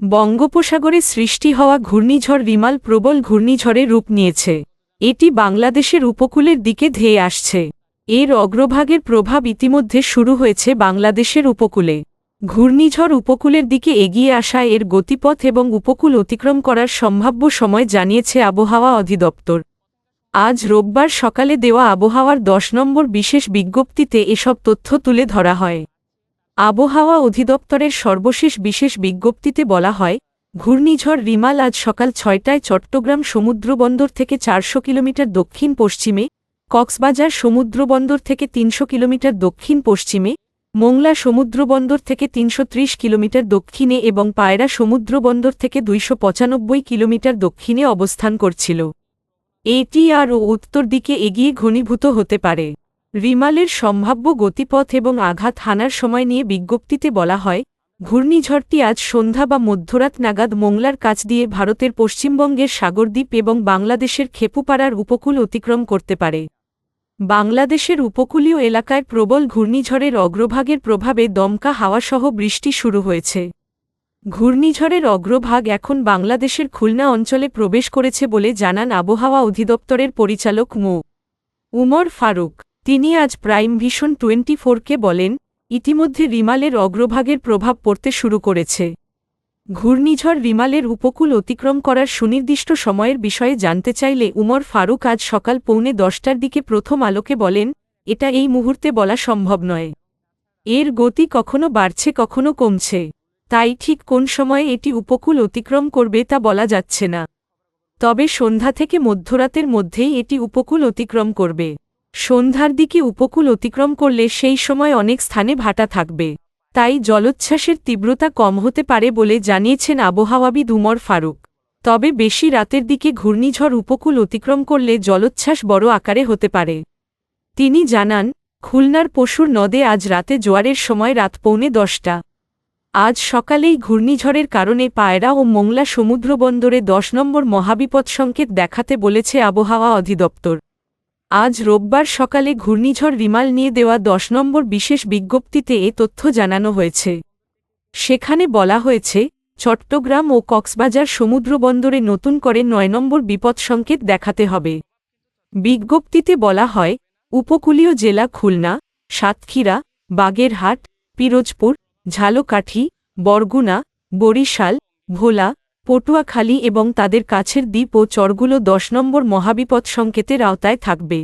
বঙ্গোপসাগরে সৃষ্টি হওয়া ঘূর্ণিঝড় রিমাল প্রবল ঘূর্ণিঝড়ে রূপ নিয়েছে। এটি বাংলাদেশের উপকূলের দিকে ধেয়ে আসছে। এর অগ্রভাগের প্রভাব ইতিমধ্যে শুরু হয়েছে বাংলাদেশের উপকূলে। ঘূর্ণিঝড় উপকূলের দিকে এগিয়ে আসা এর গতিপথ এবং উপকূল অতিক্রম করার সম্ভাব্য সময় জানিয়েছে আবহাওয়া অধিদপ্তর। আজ রোববার সকালে দেওয়া আবহাওয়ার ১০ নম্বর বিশেষ বিজ্ঞপ্তিতে এসব তথ্য তুলে ধরা হয়। আবহাওয়া অধিদপ্তরের সর্বশেষ বিশেষ বিজ্ঞপ্তিতে বলা হয়, ঘূর্ণিঝড় রিমাল আজ সকাল ৬টায় চট্টগ্রাম সমুদ্রবন্দর থেকে ৪০০ কিলোমিটার দক্ষিণ পশ্চিমে, কক্সবাজার সমুদ্রবন্দর থেকে ৩০০ কিলোমিটার দক্ষিণ পশ্চিমে, মোংলা সমুদ্রবন্দর থেকে ৩৩০ কিলোমিটার দক্ষিণে এবং পায়রা সমুদ্রবন্দর থেকে ২৯৫ কিলোমিটার দক্ষিণে অবস্থান করছিল। এটি আরও উত্তর দিকে এগিয়ে ঘনীভূত হতে পারে। রিমালের সম্ভাব্য গতিপথ এবং আঘাত হানার সময় নিয়ে বিজ্ঞপ্তিতে বলা হয়, ঘূর্ণিঝড়টি আজ সন্ধ্যা বা মধ্যরাত নাগাদ মোংলার কাছ দিয়ে ভারতের পশ্চিমবঙ্গের সাগরদ্বীপ এবং বাংলাদেশের খেপুপাড়ার উপকূল অতিক্রম করতে পারে। বাংলাদেশের উপকূলীয় এলাকায় প্রবল ঘূর্ণিঝড়ের অগ্রভাগের প্রভাবে দমকা হাওয়াসহ বৃষ্টি শুরু হয়েছে। ঘূর্ণিঝড়ের অগ্রভাগ এখন বাংলাদেশের খুলনা অঞ্চলে প্রবেশ করেছে বলে জানান আবহাওয়া অধিদপ্তরের পরিচালক মো. উমর ফারুক। তিনি আজ প্রাইম ভিশন 24কে বলেন, ইতিমধ্যে রিমালের অগ্রভাগের প্রভাব পড়তে শুরু করেছে। ঘূর্ণিঝড় রিমালের উপকূল অতিক্রম করার সুনির্দিষ্ট সময়ের বিষয়ে জানতে চাইলে উমর ফারুক আজ সকাল 9:45টার দিকে প্রথম আলোকে বলেন, এটা এই মুহূর্তে বলা সম্ভব নয়। এর গতি কখনো বাড়ছে কখনো কমছে, তাই ঠিক কোন সময়ে এটি উপকূল অতিক্রম করবে তা বলা যাচ্ছে না। তবে সন্ধ্যা থেকে মধ্যরাতের মধ্যেই এটি উপকূল অতিক্রম করবে। সন্ধ্যার দিকে উপকূল অতিক্রম করলে সেই সময় অনেক স্থানে ভাটা থাকবে, তাই জলোচ্ছ্বাসের তীব্রতা কম হতে পারে বলে জানিয়েছেন আবহাওয়াবিদ উমর ফারুক। তবে বেশি রাতের দিকে ঘূর্ণিঝড় উপকূল অতিক্রম করলে জলোচ্ছ্বাস বড় আকারে হতে পারে। তিনি জানান, খুলনার পশুর নদে আজ রাতে জোয়ারের সময় রাত 9:45। আজ সকালেই ঘূর্ণিঝড়ের কারণে পায়রা ও মোংলা সমুদ্রবন্দরে 10 নম্বর মহাবিপদ সংকেত দেখাতে বলেছে আবহাওয়া অধিদপ্তর। আজ রোববার সকালে ঘূর্ণিঝড় রিমাল নিয়ে দেওয়া 10 নম্বর বিশেষ বিজ্ঞপ্তিতে এ তথ্য জানানো হয়েছে। সেখানে বলা হয়েছে, চট্টগ্রাম ও কক্সবাজার সমুদ্রবন্দরে নতুন করে 9 নম্বর বিপদ সংকেত দেখাতে হবে। বিজ্ঞপ্তিতে বলা হয়, উপকূলীয় জেলা খুলনা, সাতক্ষীরা, বাগেরহাট, পিরোজপুর, ঝালকাঠি, বরগুনা, বরিশাল, ভোলা, পটুয়াখালী এবং তাদের কাছের দ্বীপ ও চরগুলো 10 নম্বর মহাবিপদ সংকেতের আওতায় থাকবে।